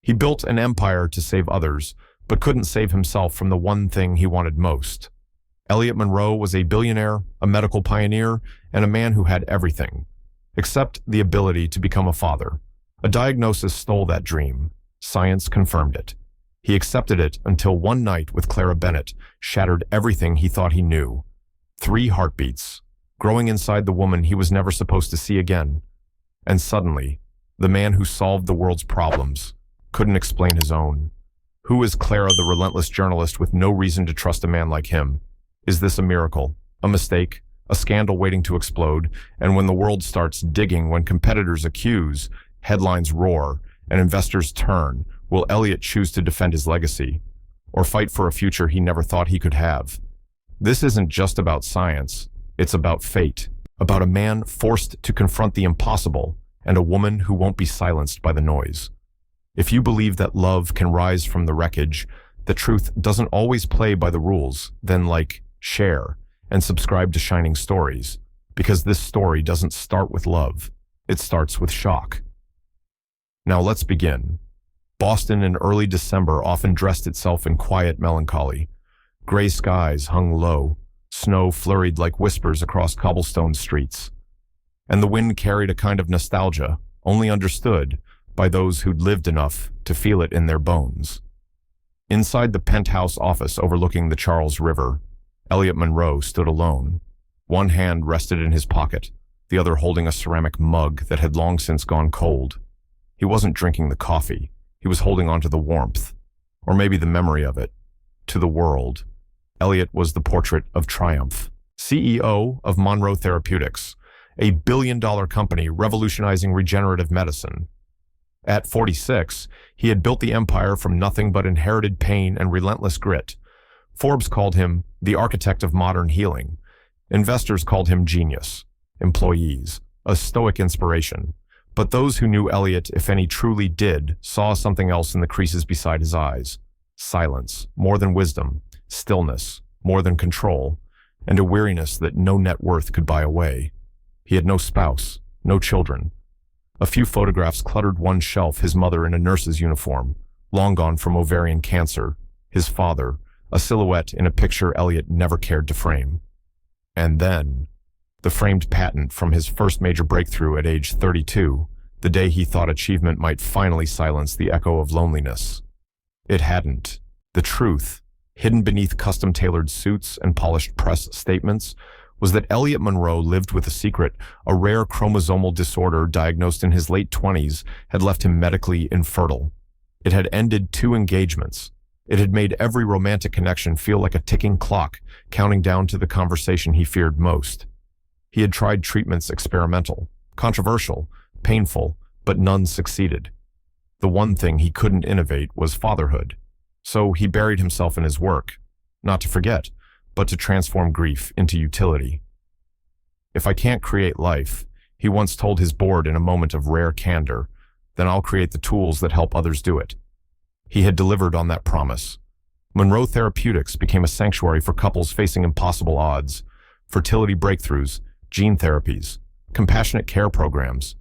He built an empire to save others, but couldn't save himself from the one thing he wanted most. Elliot Monroe was a billionaire, a medical pioneer, and a man who had everything, except the ability to become a father. A diagnosis stole that dream. Science confirmed it. He accepted it until one night with Clara Bennett shattered everything he thought he knew. 3 heartbeats, growing inside the woman he was never supposed to see again. And suddenly, the man who solved the world's problems couldn't explain his own. Who is Clara, the relentless journalist with no reason to trust a man like him? Is this a miracle, a mistake, a scandal waiting to explode? And when the world starts digging, when competitors accuse, headlines roar, and investors turn, will Elliot choose to defend his legacy or fight for a future he never thought he could have? This isn't just about science. It's about fate, about a man forced to confront the impossible and a woman who won't be silenced by the noise. If you believe that love can rise from the wreckage, the truth doesn't always play by the rules, then like, share, and subscribe to Shining Stories, because this story doesn't start with love. It starts with shock. Now let's begin. Boston in early December often dressed itself in quiet melancholy. Gray skies hung low, snow flurried like whispers across cobblestone streets. And the wind carried a kind of nostalgia, only understood by those who'd lived enough to feel it in their bones. Inside the penthouse office overlooking the Charles River, Elliot Monroe stood alone. One hand rested in his pocket, the other holding a ceramic mug that had long since gone cold. He wasn't drinking the coffee. He was holding on to the warmth, or maybe the memory of it, to the world. Elliot was the portrait of triumph. CEO of Monroe Therapeutics, a billion-dollar company revolutionizing regenerative medicine. At 46, he had built the empire from nothing but inherited pain and relentless grit. Forbes called him the architect of modern healing. Investors called him genius. Employees, a stoic inspiration. But those who knew Elliot, if any truly did, saw something else in the creases beside his eyes. Silence, more than wisdom. Stillness, more than control. And a weariness that no net worth could buy away. He had no spouse, no children. A few photographs cluttered one shelf, his mother in a nurse's uniform, long gone from ovarian cancer, his father, a silhouette in a picture Elliot never cared to frame. And then, the framed patent from his first major breakthrough at age 32, the day he thought achievement might finally silence the echo of loneliness. It hadn't. The truth, hidden beneath custom-tailored suits and polished press statements, was that Elliot Monroe lived with a secret. A rare chromosomal disorder diagnosed in his late 20s had left him medically infertile. It had ended 2 engagements. It had made every romantic connection feel like a ticking clock, counting down to the conversation he feared most. He had tried treatments experimental, controversial, painful, but none succeeded. The one thing he couldn't innovate was fatherhood. So he buried himself in his work, not to forget, but to transform grief into utility. If I can't create life, he once told his board in a moment of rare candor, then I'll create the tools that help others do it. He had delivered on that promise. Monroe Therapeutics became a sanctuary for couples facing impossible odds, fertility breakthroughs, gene therapies, compassionate care programs.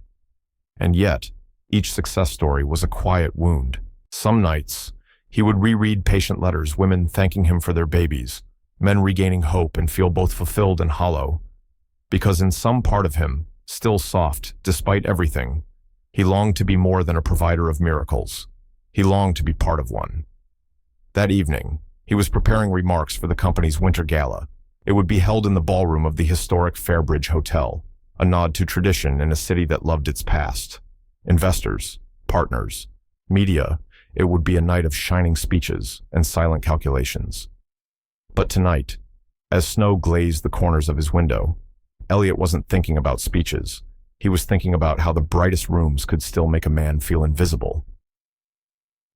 And yet, each success story was a quiet wound. Some nights, he would reread patient letters, women thanking him for their babies, men regaining hope and feel both fulfilled and hollow. Because in some part of him, still soft despite everything, he longed to be more than a provider of miracles. He longed to be part of one. That evening, he was preparing remarks for the company's winter gala. It would be held in the ballroom of the historic Fairbridge Hotel, a nod to tradition in a city that loved its past. Investors, partners, media, it would be a night of shining speeches and silent calculations. But tonight, as snow glazed the corners of his window, Elliot wasn't thinking about speeches. He was thinking about how the brightest rooms could still make a man feel invisible.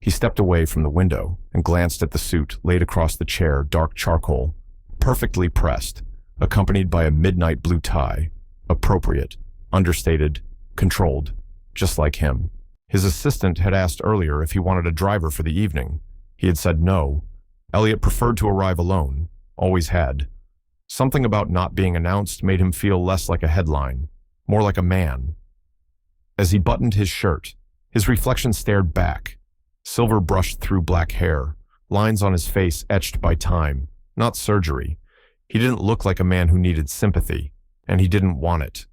He stepped away from the window and glanced at the suit laid across the chair, dark charcoal, perfectly pressed, accompanied by a midnight blue tie, appropriate, understated, controlled, just like him. His assistant had asked earlier if he wanted a driver for the evening. He had said no. Elliot preferred to arrive alone, always had. Something about not being announced made him feel less like a headline, more like a man. As he buttoned his shirt, his reflection stared back, silver brushed through black hair, lines on his face etched by time, not surgery. He didn't look like a man who needed sympathy, and he didn't want it.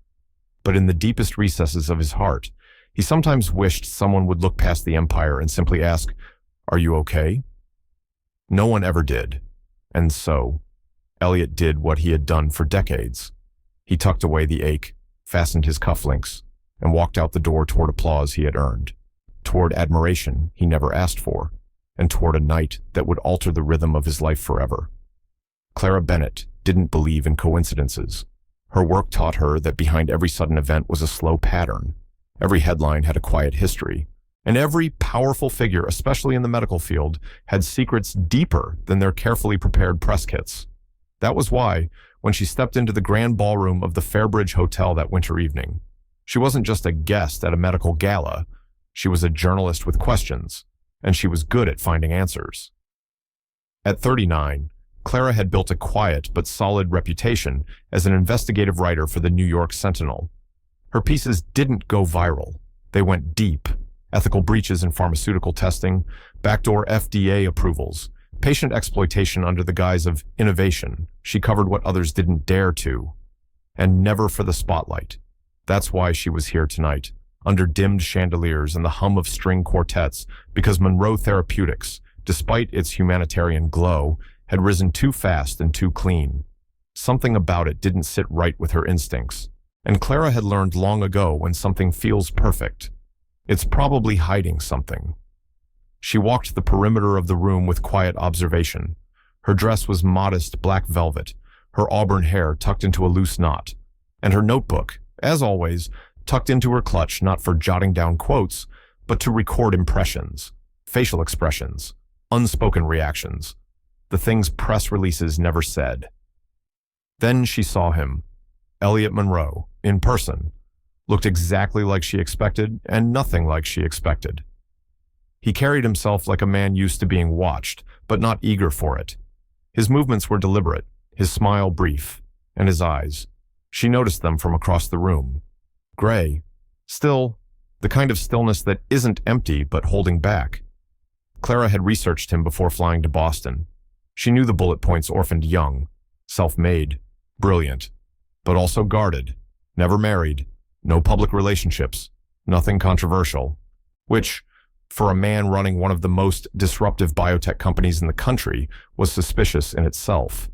But in the deepest recesses of his heart, he sometimes wished someone would look past the empire and simply ask, "Are you okay?" No one ever did. And so, Elliot did what he had done for decades. He tucked away the ache, fastened his cufflinks, and walked out the door toward applause he had earned, toward admiration he never asked for, and toward a night that would alter the rhythm of his life forever. Clara Bennett didn't believe in coincidences. Her work taught her that behind every sudden event was a slow pattern. Every headline had a quiet history, and every powerful figure, especially in the medical field, had secrets deeper than their carefully prepared press kits. That was why, when she stepped into the grand ballroom of the Fairbridge Hotel that winter evening, she wasn't just a guest at a medical gala. She was a journalist with questions, and she was good at finding answers. At 39, Clara had built a quiet but solid reputation as an investigative writer for the New York Sentinel. Her pieces didn't go viral. They went deep. Ethical breaches in pharmaceutical testing, backdoor FDA approvals, patient exploitation under the guise of innovation. She covered what others didn't dare to, and never for the spotlight. That's why she was here tonight, under dimmed chandeliers and the hum of string quartets, because Monroe Therapeutics, despite its humanitarian glow, had risen too fast and too clean. Something about it didn't sit right with her instincts, and Clara had learned long ago when something feels perfect, it's probably hiding something. She walked the perimeter of the room with quiet observation. Her dress was modest black velvet, her auburn hair tucked into a loose knot, and her notebook, as always, tucked into her clutch not for jotting down quotes, but to record impressions, facial expressions, unspoken reactions, the things press releases never said. Then she saw him, Elliot Monroe, in person, looked exactly like she expected and nothing like she expected. He carried himself like a man used to being watched, but not eager for it. His movements were deliberate, his smile brief, and his eyes. She noticed them from across the room. Gray, still, the kind of stillness that isn't empty but holding back. Clara had researched him before flying to Boston. She knew the bullet points orphaned young, self-made, brilliant, but also guarded, never married, no public relationships, nothing controversial, which, for a man running one of the most disruptive biotech companies in the country, was suspicious in itself.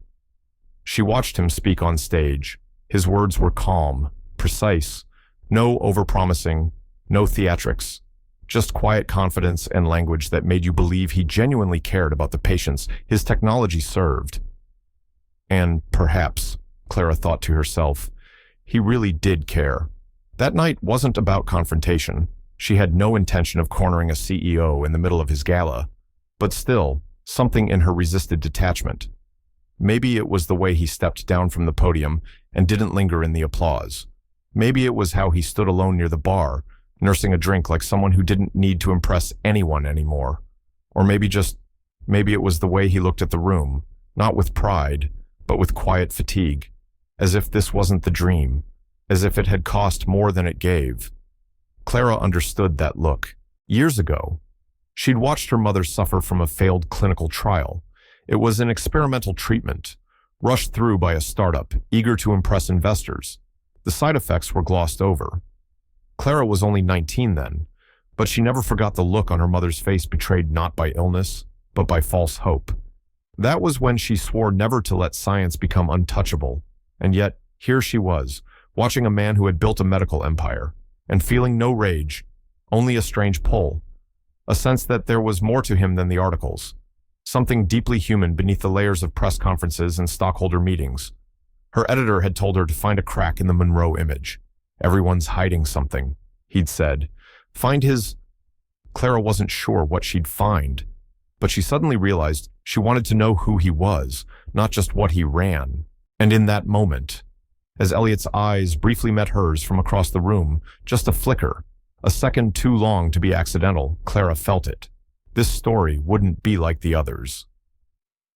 She watched him speak on stage. His words were calm, precise, no overpromising, no theatrics, just quiet confidence and language that made you believe he genuinely cared about the patients his technology served. And perhaps, Clara thought to herself, he really did care. That night wasn't about confrontation. She had no intention of cornering a CEO in the middle of his gala, but still, something in her resisted detachment. Maybe it was the way he stepped down from the podium and didn't linger in the applause. Maybe it was how he stood alone near the bar, nursing a drink like someone who didn't need to impress anyone anymore. Or maybe it was the way he looked at the room, not with pride, but with quiet fatigue, as if this wasn't the dream, as if it had cost more than it gave. Clara understood that look. Years ago, she'd watched her mother suffer from a failed clinical trial. It was an experimental treatment, rushed through by a startup, eager to impress investors. The side effects were glossed over. Clara was only 19 then, but she never forgot the look on her mother's face betrayed not by illness, but by false hope. That was when she swore never to let science become untouchable, and yet here she was, watching a man who had built a medical empire, and feeling no rage, only a strange pull, a sense that there was more to him than the articles, something deeply human beneath the layers of press conferences and stockholder meetings. Her editor had told her to find a crack in the Monroe image. Everyone's hiding something, he'd said. Find his... Clara wasn't sure what she'd find, but she suddenly realized she wanted to know who he was, not just what he ran. And in that moment, as Elliot's eyes briefly met hers from across the room, just a flicker, a second too long to be accidental, Clara felt it. This story wouldn't be like the others.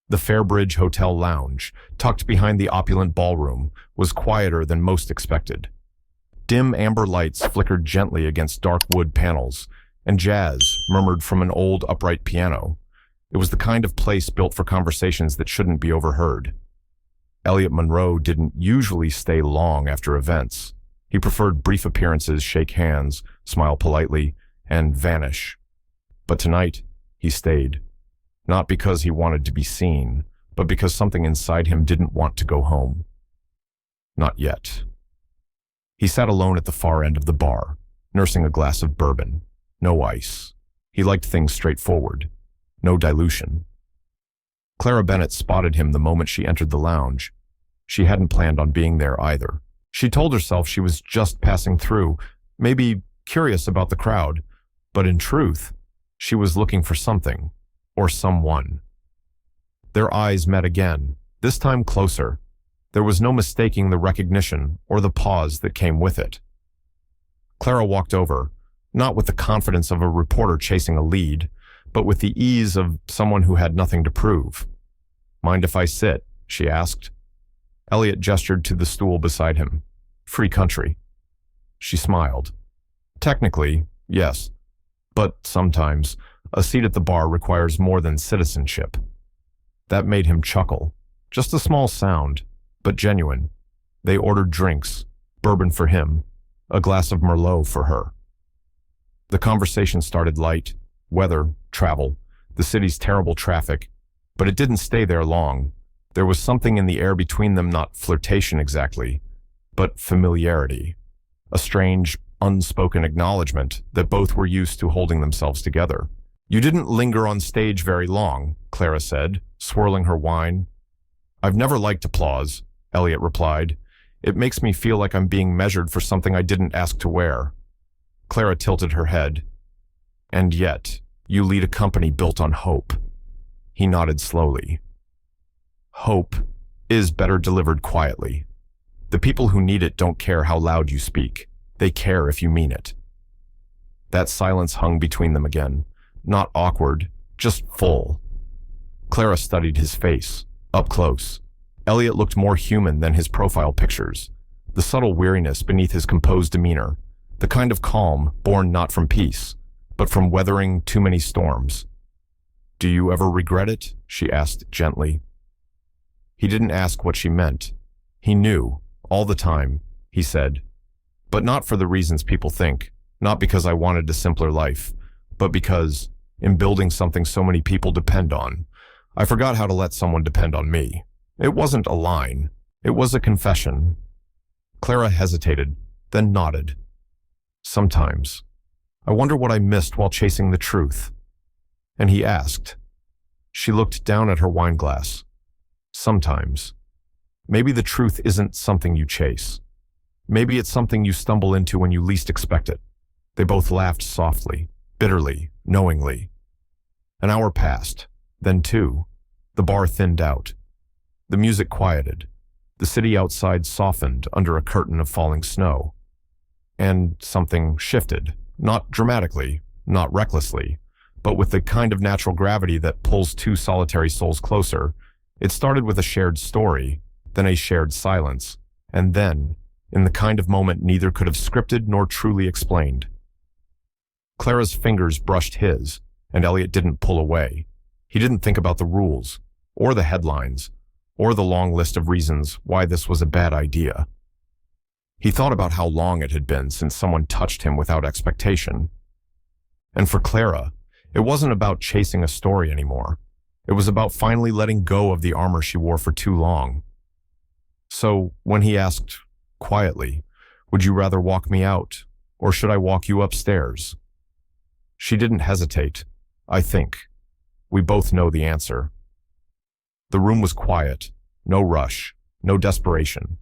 The Fairbridge Hotel lounge, tucked behind the opulent ballroom, was quieter than most expected. Dim amber lights flickered gently against dark wood panels, and jazz murmured from an old upright piano. It was the kind of place built for conversations that shouldn't be overheard. Elliot Monroe didn't usually stay long after events. He preferred brief appearances, shake hands, smile politely, and vanish. But tonight, he stayed. Not because he wanted to be seen, but because something inside him didn't want to go home. Not yet. He sat alone at the far end of the bar, nursing a glass of bourbon. No ice. He liked things straightforward. No dilution. Clara Bennett spotted him the moment she entered the lounge. She hadn't planned on being there either. She told herself she was just passing through, maybe curious about the crowd, but in truth, she was looking for something, or someone. Their eyes met again, this time closer. There was no mistaking the recognition or the pause that came with it. Clara walked over, not with the confidence of a reporter chasing a lead, but with the ease of someone who had nothing to prove. "Mind if I sit?" she asked. Elliot gestured to the stool beside him. "Free country." She smiled. "Technically, yes. But sometimes, a seat at the bar requires more than citizenship." That made him chuckle. Just a small sound, but genuine. They ordered drinks, bourbon for him, a glass of Merlot for her. The conversation started light. Weather, travel, the city's terrible traffic. But it didn't stay there long. There was something in the air between them, not flirtation exactly, but familiarity. A strange, unspoken acknowledgement that both were used to holding themselves together. "You didn't linger on stage very long," Clara said, swirling her wine. "I've never liked applause," Elliot replied. "It makes me feel like I'm being measured for something I didn't ask to wear." Clara tilted her head. "And yet, you lead a company built on hope." He nodded slowly. "Hope is better delivered quietly. The people who need it don't care how loud you speak. They care if you mean it." That silence hung between them again. Not awkward, just full. Clara studied his face, up close. Elliot looked more human than his profile pictures. The subtle weariness beneath his composed demeanor. The kind of calm born not from peace, but from weathering too many storms. "Do you ever regret it?" she asked gently. He didn't ask what she meant. He knew, all the time, he said. "But not for the reasons people think. Not because I wanted a simpler life, but because, in building something so many people depend on, I forgot how to let someone depend on me." It wasn't a line. It was a confession. Clara hesitated, then nodded. "Sometimes. I wonder what I missed while chasing the truth." And he asked. She looked down at her wine glass. "Sometimes. Maybe the truth isn't something you chase. Maybe it's something you stumble into when you least expect it." They both laughed softly, bitterly, knowingly. An hour passed, then two. The bar thinned out. The music quieted. The city outside softened under a curtain of falling snow. And something shifted, not dramatically, not recklessly, but with the kind of natural gravity that pulls two solitary souls closer. It started with a shared story, then a shared silence, and then, in the kind of moment neither could have scripted nor truly explained. Clara's fingers brushed his, and Elliot didn't pull away. He didn't think about the rules, or the headlines, or the long list of reasons why this was a bad idea. He thought about how long it had been since someone touched him without expectation. And for Clara, it wasn't about chasing a story anymore. It was about finally letting go of the armor she wore for too long. So when he asked, quietly, "Would you rather walk me out, or should I walk you upstairs?" She didn't hesitate. "I think. We both know the answer." The room was quiet, no rush, no desperation.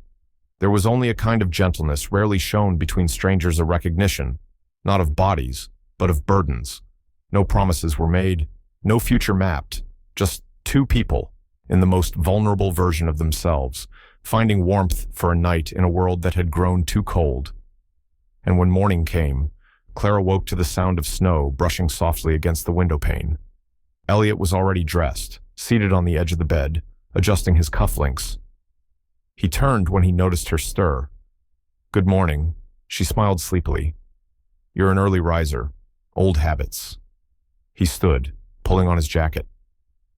There was only a kind of gentleness rarely shown between strangers of recognition, not of bodies, but of burdens. No promises were made, no future mapped, just two people, in the most vulnerable version of themselves, finding warmth for a night in a world that had grown too cold. And when morning came, Clara woke to the sound of snow brushing softly against the window pane. Elliot was already dressed, seated on the edge of the bed, adjusting his cufflinks. He turned when he noticed her stir. "Good morning." She smiled sleepily. "You're an early riser. Old habits. He stood, pulling on his jacket.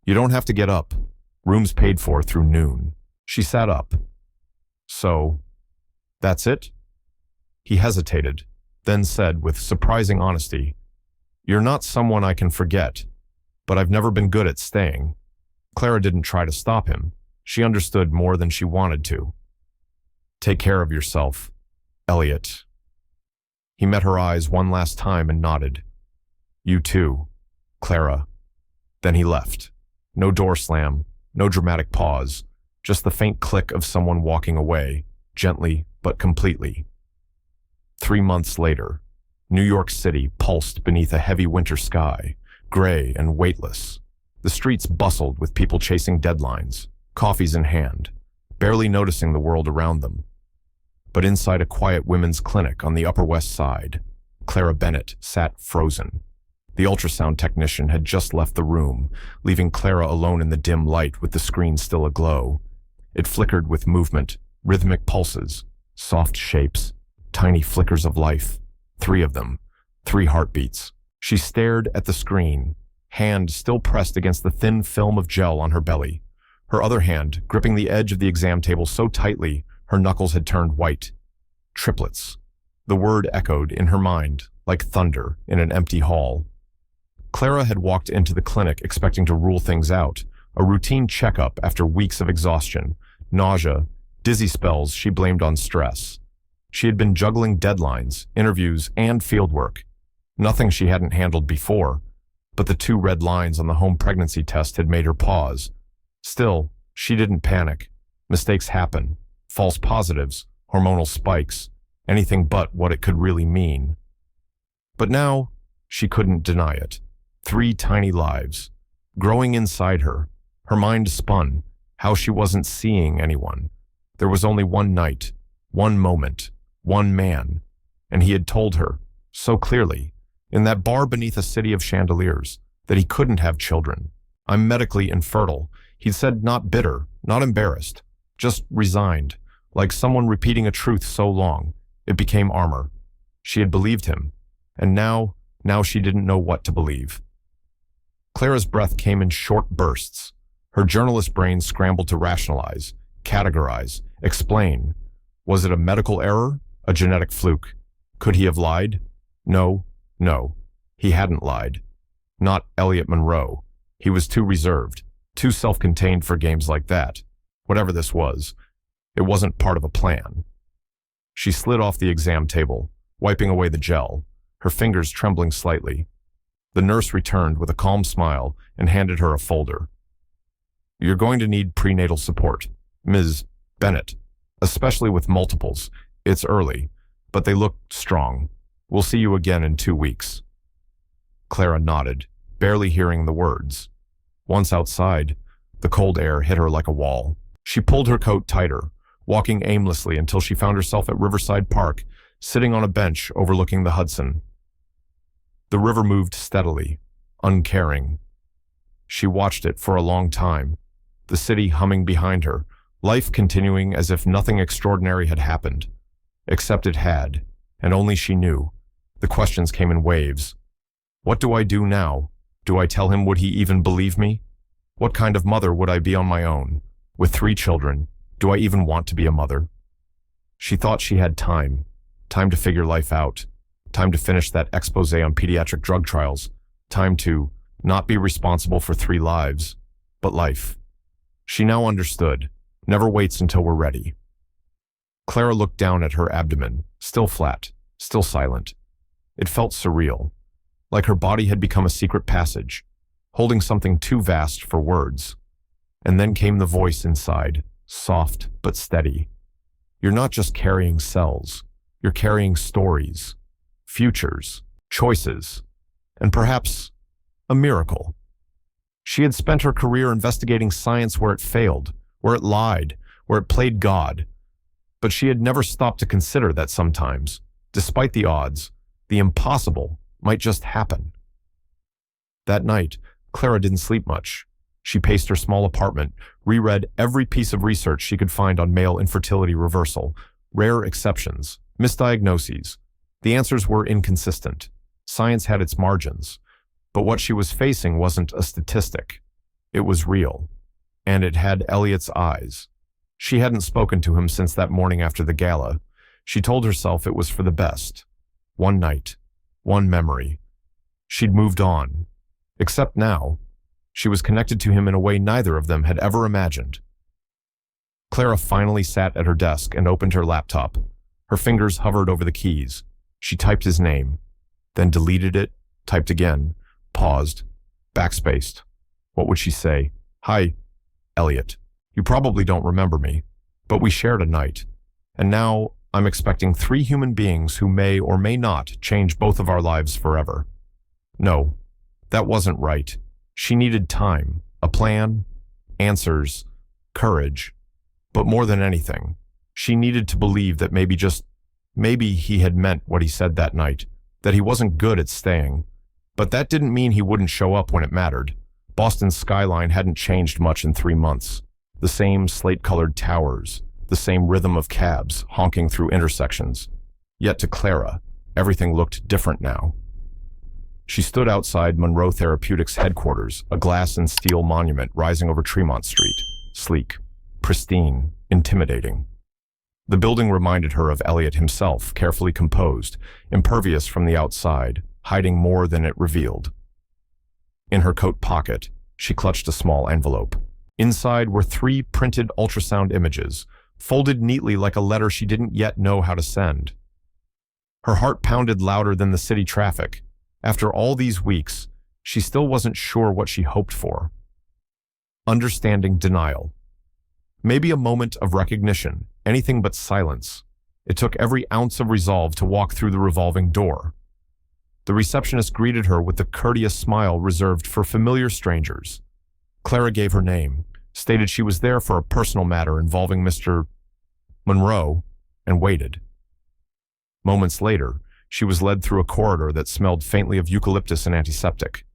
You don't have to get up. Room's paid for through noon. She sat up. So, that's it? He hesitated, then said with surprising honesty, You're not someone I can forget, but I've never been good at staying. Clara didn't try to stop him. She understood more than she wanted to. Take care of yourself, Elliot. He met her eyes one last time and nodded. You too, Clara. Then he left. No door slam, no dramatic pause, just the faint click of someone walking away, gently but completely. 3 months later, New York City pulsed beneath a heavy winter sky, gray and weightless. The streets bustled with people chasing deadlines, coffees in hand, barely noticing the world around them. But inside a quiet women's clinic on the Upper West Side, Clara Bennett sat frozen. The ultrasound technician had just left the room, leaving Clara alone in the dim light with the screen still aglow. It flickered with movement, rhythmic pulses, soft shapes, tiny flickers of life. 3 of them, 3 heartbeats. She stared at the screen, hand still pressed against the thin film of gel on her belly. Her other hand gripping the edge of the exam table so tightly, her knuckles had turned white. Triplets. The word echoed in her mind like thunder in an empty hall. Clara had walked into the clinic expecting to rule things out, a routine checkup after weeks of exhaustion, nausea, dizzy spells she blamed on stress. She had been juggling deadlines, interviews, and fieldwork. Nothing she hadn't handled before, but the 2 red lines on the home pregnancy test had made her pause. Still, she didn't panic. Mistakes happen. False positives, hormonal spikes, anything but what it could really mean. But now, she couldn't deny it. 3 tiny lives, growing inside her. Her mind spun, how she wasn't seeing anyone. There was only one night, one moment, one man, and he had told her, so clearly, in that bar beneath a city of chandeliers, that he couldn't have children. I'm medically infertile. He'd said not bitter, not embarrassed, just resigned, like someone repeating a truth so long, it became armor. She had believed him, and now she didn't know what to believe. Clara's breath came in short bursts. Her journalist brain scrambled to rationalize, categorize, explain. Was it a medical error? A genetic fluke? Could he have lied? No, he hadn't lied. Not Elliot Monroe. He was too reserved, too self-contained for games like that. Whatever this was, it wasn't part of a plan. She slid off the exam table, wiping away the gel, her fingers trembling slightly. The nurse returned with a calm smile and handed her a folder. You're going to need prenatal support, Ms. Bennett, especially with multiples. It's early, but they look strong. We'll see you again in 2 weeks. Clara nodded, barely hearing the words. Once outside, the cold air hit her like a wall. She pulled her coat tighter, walking aimlessly until she found herself at Riverside Park, sitting on a bench overlooking the Hudson. The river moved steadily, uncaring. She watched it for a long time, the city humming behind her, life continuing as if nothing extraordinary had happened. Except it had, and only she knew. The questions came in waves. What do I do now? Do I tell him? Would he even believe me? What kind of mother would I be on my own? With 3 children, do I even want to be a mother? She thought she had time to figure life out, time to finish that expose on pediatric drug trials, time to not be responsible for 3 lives, but life. She now understood. Never waits until we're ready. Clara looked down at her abdomen, still flat, still silent. It felt surreal, like her body had become a secret passage, holding something too vast for words. And then came the voice inside, soft but steady. You're not just carrying cells, you're carrying stories, futures, choices, and perhaps a miracle. She had spent her career investigating science where it failed, where it lied, where it played God. But she had never stopped to consider that sometimes, despite the odds, the impossible might just happen. That night, Clara didn't sleep much. She paced her small apartment, reread every piece of research she could find on male infertility reversal, rare exceptions, misdiagnoses. The answers were inconsistent. Science had its margins, but what she was facing wasn't a statistic. It was real, and it had Elliot's eyes. She hadn't spoken to him since that morning after the gala. She told herself it was for the best. One night, one memory. She'd moved on. Except now, she was connected to him in a way neither of them had ever imagined. Clara finally sat at her desk and opened her laptop. Her fingers hovered over the keys. She typed his name, then deleted it, typed again, paused, backspaced. What would she say? Hi, Elliot. You probably don't remember me, but we shared a night. And now I'm expecting 3 human beings who may or may not change both of our lives forever. No, that wasn't right. She needed time, a plan, answers, courage. But more than anything, she needed to believe that maybe he had meant what he said that night, that he wasn't good at staying. But that didn't mean he wouldn't show up when it mattered. Boston's skyline hadn't changed much in 3 months. The same slate-colored towers, the same rhythm of cabs honking through intersections. Yet to Clara, everything looked different now. She stood outside Monroe Therapeutics headquarters, a glass and steel monument rising over Tremont Street, sleek, pristine, intimidating. The building reminded her of Elliot himself, carefully composed, impervious from the outside, hiding more than it revealed. In her coat pocket, she clutched a small envelope. Inside were 3 printed ultrasound images, folded neatly like a letter she didn't yet know how to send. Her heart pounded louder than the city traffic. After all these weeks, she still wasn't sure what she hoped for. Understanding denial. Maybe a moment of recognition, anything but silence. It took every ounce of resolve to walk through the revolving door. The receptionist greeted her with the courteous smile reserved for familiar strangers. Clara gave her name, stated she was there for a personal matter involving Mr. Monroe, and waited. Moments later, she was led through a corridor that smelled faintly of eucalyptus and antiseptic.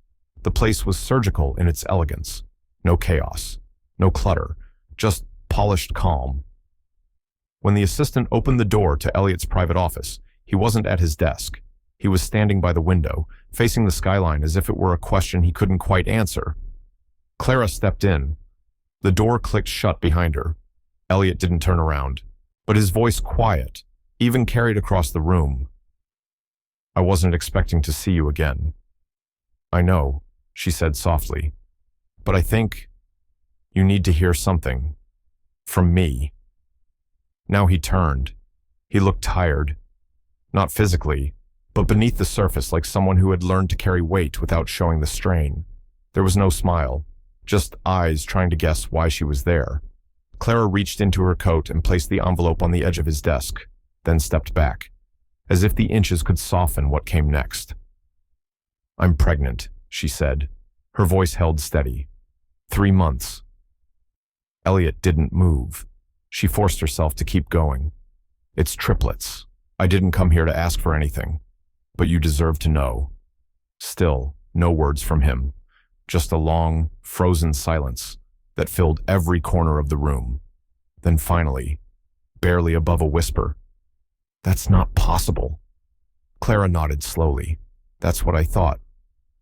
The place was surgical in its elegance. No chaos, no clutter, just polished calm. When the assistant opened the door to Elliot's private office, he wasn't at his desk. He was standing by the window, facing the skyline as if it were a question he couldn't quite answer. Clara stepped in. The door clicked shut behind her. Elliot didn't turn around, but his voice quiet, even carried across the room. I wasn't expecting to see you again. I know, she said softly, but I think you need to hear something from me. Now he turned. He looked tired, not physically, but beneath the surface like someone who had learned to carry weight without showing the strain. There was no smile, just eyes trying to guess why she was there. Clara reached into her coat and placed the envelope on the edge of his desk, then stepped back, as if the inches could soften what came next. I'm pregnant, she said. Her voice held steady. 3 months. Elliot didn't move. She forced herself to keep going. It's triplets. I didn't come here to ask for anything, but you deserve to know. Still, no words from him. Just a long, frozen silence that filled every corner of the room. Then finally, barely above a whisper, "That's not possible." Clara nodded slowly. "That's what I thought,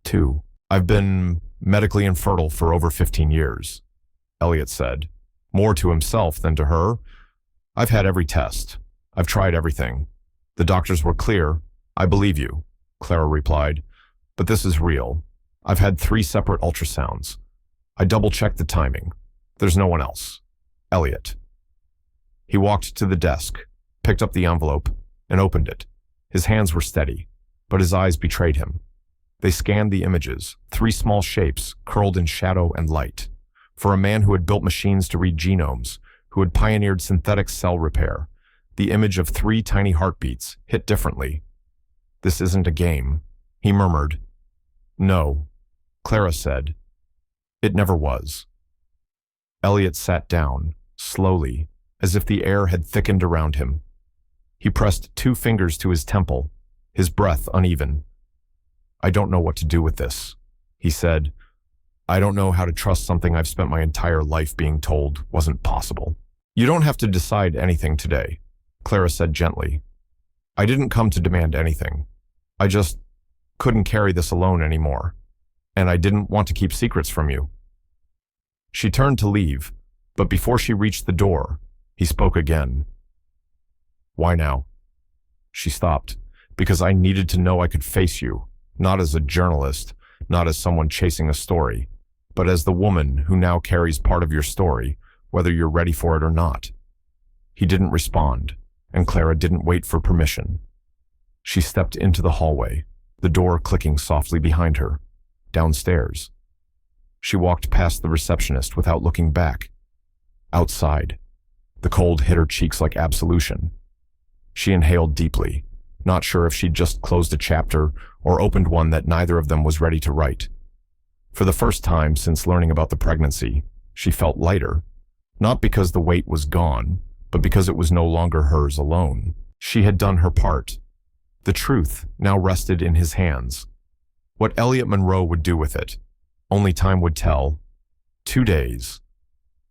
too. I've been medically infertile for over 15 years, Elliot said, more to himself than to her. I've had every test. I've tried everything. The doctors were clear. I believe you, Clara replied. But this is real. I've had 3 separate ultrasounds. I double-checked the timing. There's no one else. Elliot. He walked to the desk, picked up the envelope, and opened it. His hands were steady, but his eyes betrayed him. They scanned the images, 3 small shapes curled in shadow and light. For a man who had built machines to read genomes, who had pioneered synthetic cell repair, the image of 3 tiny heartbeats hit differently. This isn't a game, he murmured. No, Clara said. It never was. Elliot sat down, slowly, as if the air had thickened around him. He pressed 2 fingers to his temple, his breath uneven. I don't know what to do with this, he said. I don't know how to trust something I've spent my entire life being told wasn't possible. You don't have to decide anything today, Clara said gently. I didn't come to demand anything. I just couldn't carry this alone anymore, and I didn't want to keep secrets from you." She turned to leave, but before she reached the door, he spoke again. "Why now?" She stopped, "Because I needed to know I could face you, not as a journalist, not as someone chasing a story, but as the woman who now carries part of your story, whether you're ready for it or not." He didn't respond, and Clara didn't wait for permission. She stepped into the hallway, the door clicking softly behind her, downstairs. She walked past the receptionist without looking back. Outside, the cold hit her cheeks like absolution. She inhaled deeply, not sure if she'd just closed a chapter or opened one that neither of them was ready to write. For the first time since learning about the pregnancy, she felt lighter, not because the weight was gone, but because it was no longer hers alone. She had done her part. The truth now rested in his hands. What Elliot Monroe would do with it, only time would tell. 2 days.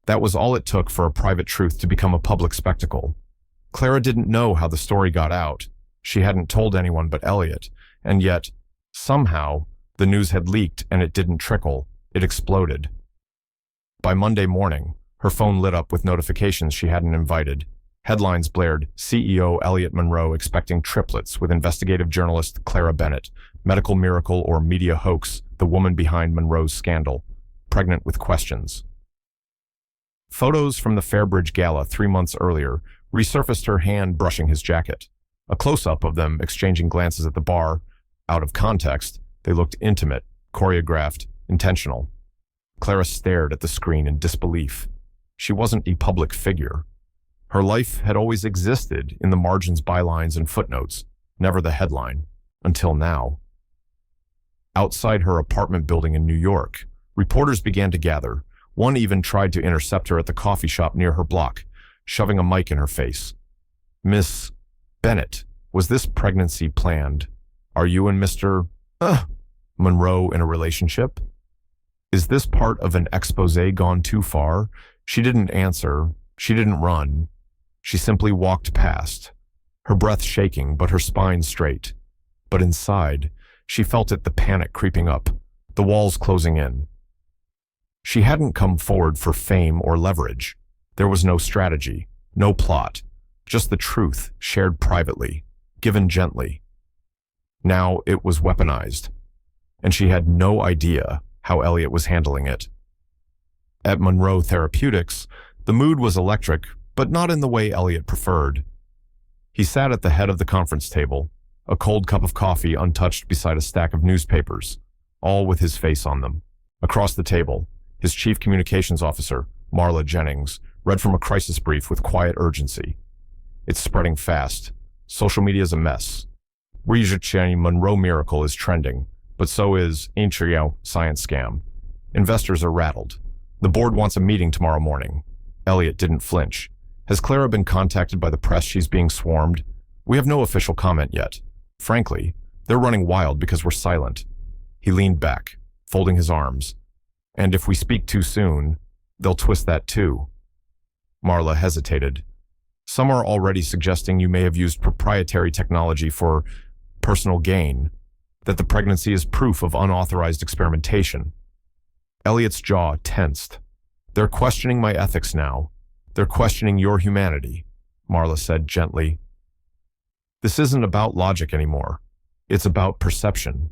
That was all it took for a private truth to become a public spectacle. Clara didn't know how the story got out. She hadn't told anyone but Elliot, and yet, somehow, the news had leaked and it didn't trickle, it exploded. By Monday morning, her phone lit up with notifications she hadn't invited. Headlines blared, CEO Elliot Monroe expecting triplets with investigative journalist Clara Bennett, medical miracle or media hoax, the woman behind Monroe's scandal, pregnant with questions. Photos from the Fairbridge Gala 3 months earlier resurfaced her hand brushing his jacket. A close-up of them exchanging glances at the bar. Out of context, they looked intimate, choreographed, intentional. Clara stared at the screen in disbelief. She wasn't a public figure. Her life had always existed in the margins, bylines, and footnotes, never the headline, until now. Outside her apartment building in New York, reporters began to gather. One even tried to intercept her at the coffee shop near her block, shoving a mic in her face. "Miss Bennett, was this pregnancy planned? Are you and Mr. Monroe in a relationship? Is this part of an expose gone too far?" She didn't answer. She didn't run. She simply walked past, her breath shaking but her spine straight. But inside, she felt it, the panic creeping up, the walls closing in. She hadn't come forward for fame or leverage. There was no strategy, no plot, just the truth shared privately, given gently. Now it was weaponized, and she had no idea how Elliot was handling it. At Monroe Therapeutics, the mood was electric, but not in the way Elliot preferred. He sat at the head of the conference table, a cold cup of coffee untouched beside a stack of newspapers, all with his face on them. Across the table, his chief communications officer, Marla Jennings, read from a crisis brief with quiet urgency. "It's spreading fast. Social media's a mess. Research Monroe miracle is trending, but so is Infertile science scam. Investors are rattled. The board wants a meeting tomorrow morning." Elliot didn't flinch. "Has Clara been contacted by the press? She's being swarmed. We have no official comment yet. Frankly, they're running wild because we're silent." He leaned back, folding his arms. "And if we speak too soon, they'll twist that too." Marla hesitated. "Some are already suggesting you may have used proprietary technology for personal gain, that the pregnancy is proof of unauthorized experimentation." Elliot's jaw tensed. "They're questioning my ethics now. They're questioning your humanity," Marla said gently. "This isn't about logic anymore. It's about perception."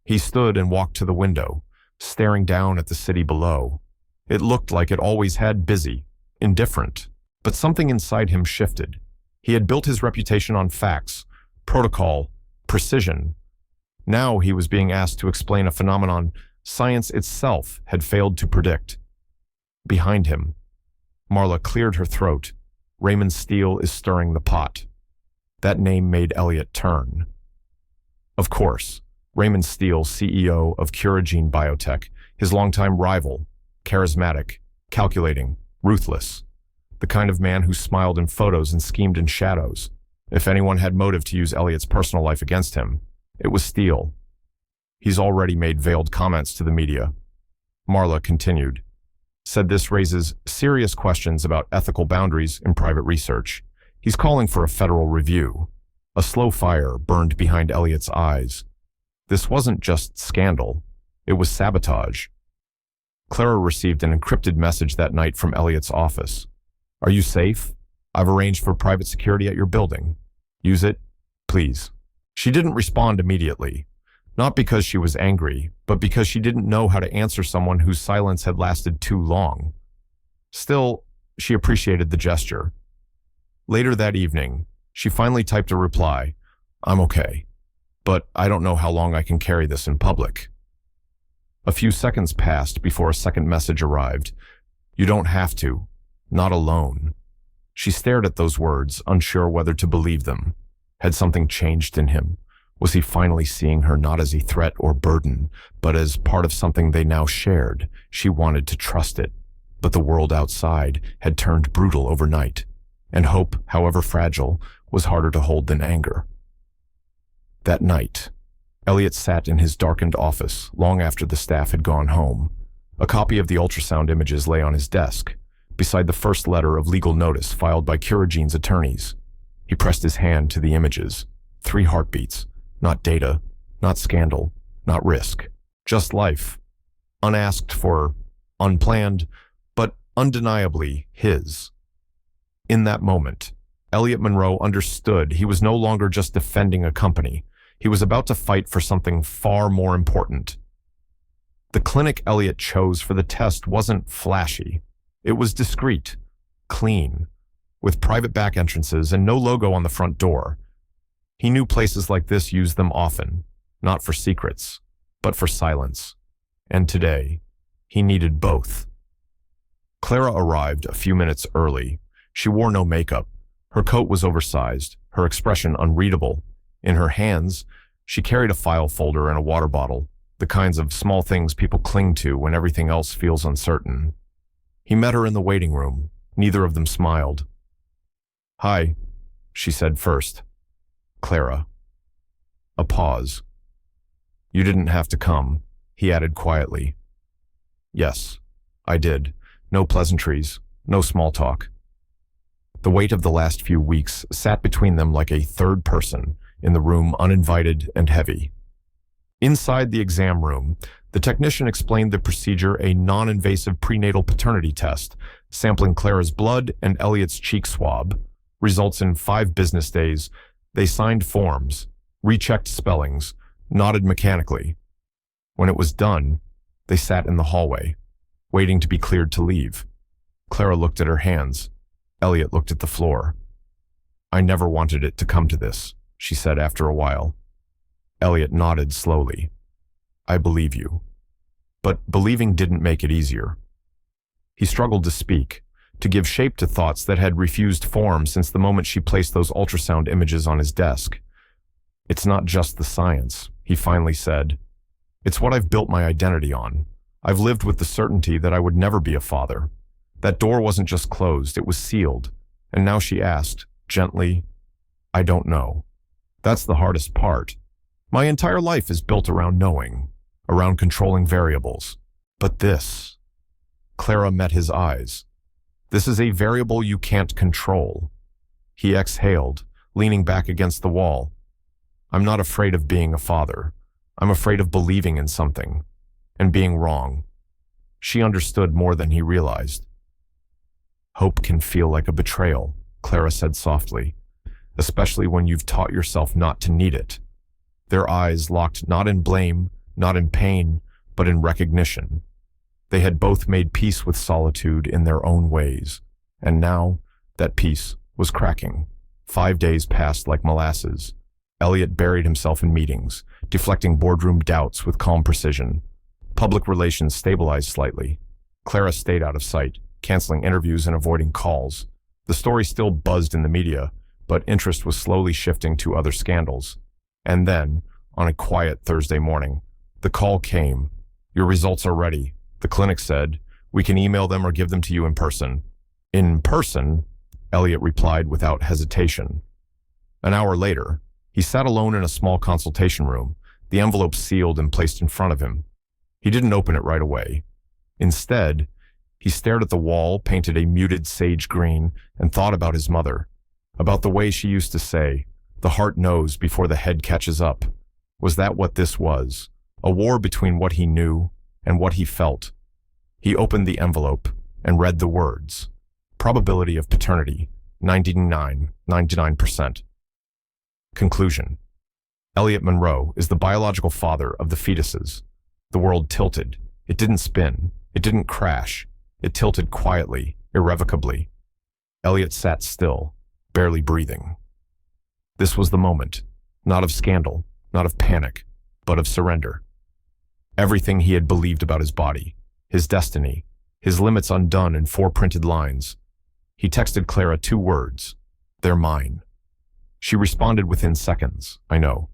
He stood and walked to the window, staring down at the city below. It looked like it always had, busy, indifferent, but something inside him shifted. He had built his reputation on facts, protocol, precision. Now he was being asked to explain a phenomenon science itself had failed to predict. Behind him, Marla cleared her throat. "Raymond Steele is stirring the pot." That name made Elliot turn. Of course, Raymond Steele, CEO of Curigene Biotech, his longtime rival, charismatic, calculating, ruthless, the kind of man who smiled in photos and schemed in shadows. If anyone had motive to use Elliot's personal life against him, it was Steele. "He's already made veiled comments to the media," Marla continued. "Said this raises serious questions about ethical boundaries in private research. He's calling for a federal review." A slow fire burned behind Elliot's eyes. This wasn't just scandal. It was sabotage. Clara received an encrypted message that night from Elliot's office. "Are you safe? I've arranged for private security at your building. Use it, please." She didn't respond immediately, not because she was angry, but because she didn't know how to answer someone whose silence had lasted too long. Still, she appreciated the gesture. Later that evening, she finally typed a reply. "I'm okay, but I don't know how long I can carry this in public." A few seconds passed before a second message arrived. "You don't have to. Not alone." She stared at those words, unsure whether to believe them. Had something changed in him? Was he finally seeing her not as a threat or burden, but as part of something they now shared? She wanted to trust it, but the world outside had turned brutal overnight, and hope, however fragile, was harder to hold than anger. That night, Elliot sat in his darkened office long after the staff had gone home. A copy of the ultrasound images lay on his desk, beside the first letter of legal notice filed by Curagene's attorneys. He pressed his hand to the images. 3 heartbeats. Not data, not scandal, not risk. Just life. Unasked for, unplanned, but undeniably his. In that moment, Elliot Monroe understood he was no longer just defending a company. He was about to fight for something far more important. The clinic Elliot chose for the test wasn't flashy. It was discreet, clean, with private back entrances and no logo on the front door. He knew places like this used them often, not for secrets, but for silence. And today, he needed both. Clara arrived a few minutes early. She wore no makeup. Her coat was oversized, her expression unreadable. In her hands, she carried a file folder and a water bottle, the kinds of small things people cling to when everything else feels uncertain. He met her in the waiting room. Neither of them smiled. "Hi," she said first. "Clara." A pause. "You didn't have to come," he added quietly. "Yes, I did. No pleasantries, no small talk." The weight of the last few weeks sat between them like a third person in the room, uninvited and heavy. Inside the exam room, the technician explained the procedure: a non-invasive prenatal paternity test, sampling Clara's blood and Elliot's cheek swab. Results in 5 business days. They signed forms, rechecked spellings, nodded mechanically. When it was done, they sat in the hallway, waiting to be cleared to leave. Clara looked at her hands. Elliot looked at the floor. "I never wanted it to come to this," she said after a while. Elliot nodded slowly. "I believe you." But believing didn't make it easier. He struggled to speak, to give shape to thoughts that had refused form since the moment she placed those ultrasound images on his desk. "It's not just the science," he finally said. "It's what I've built my identity on. I've lived with the certainty that I would never be a father. That door wasn't just closed, it was sealed." And now she asked, gently, "I don't know." That's the hardest part. My entire life is built around knowing, around controlling variables. But this... Clara met his eyes. "This is a variable you can't control." He exhaled, leaning back against the wall. "I'm not afraid of being a father. I'm afraid of believing in something, and being wrong." She understood more than he realized. "Hope can feel like a betrayal," Clara said softly, "especially when you've taught yourself not to need it." Their eyes locked, not in blame, not in pain, but in recognition. They had both made peace with solitude in their own ways, and now that peace was cracking. 5 days passed like molasses. Elliot buried himself in meetings, deflecting boardroom doubts with calm precision. Public relations stabilized slightly. Clara stayed out of sight, canceling interviews and avoiding calls. The story still buzzed in the media, but interest was slowly shifting to other scandals. And then, on a quiet Thursday morning, the call came. "Your results are ready," the clinic said. "We can email them or give them to you in person." "In person?" Elliot replied without hesitation. An hour later, he sat alone in a small consultation room, the envelope sealed and placed in front of him. He didn't open it right away. Instead, he stared at the wall, painted a muted sage green, and thought about his mother, about the way she used to say, "The heart knows before the head catches up." Was that what this was? A war between what he knew and what he felt? He opened the envelope and read the words. Probability of paternity, 99%. Conclusion. Elliot Monroe is the biological father of the fetuses. The world tilted. It didn't spin. It didn't crash. It tilted quietly, irrevocably. Elliot sat still, barely breathing. This was the moment, not of scandal, not of panic, but of surrender. Everything he had believed about his body, his destiny, his limits undone in 4 printed lines. He texted Clara 2 words, "They're mine." She responded within seconds, "I know."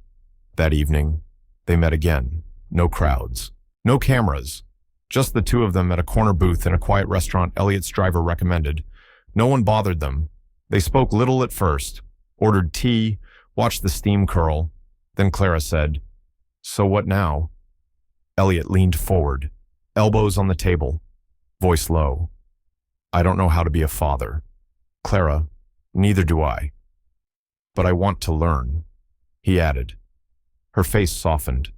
That evening, they met again. No crowds, no cameras, just the 2 of them at a corner booth in a quiet restaurant Elliot's driver recommended. No one bothered them. They spoke little at first, ordered tea, watched the steam curl. Then Clara said, "So what now?" Elliot leaned forward, elbows on the table, voice low. "I don't know how to be a father. Clara, neither do I. But I want to learn," he added. Her face softened.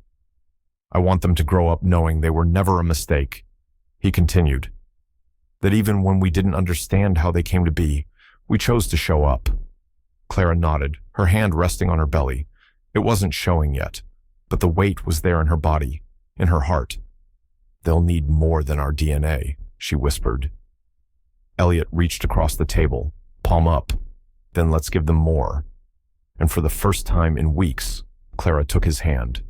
"I want them to grow up knowing they were never a mistake," he continued. "That even when we didn't understand how they came to be, we chose to show up." Clara nodded, her hand resting on her belly. It wasn't showing yet, but the weight was there in her body, in her heart. "They'll need more than our DNA," she whispered. Elliot reached across the table, palm up. "Then let's give them more." And for the first time in weeks, Clara took his hand.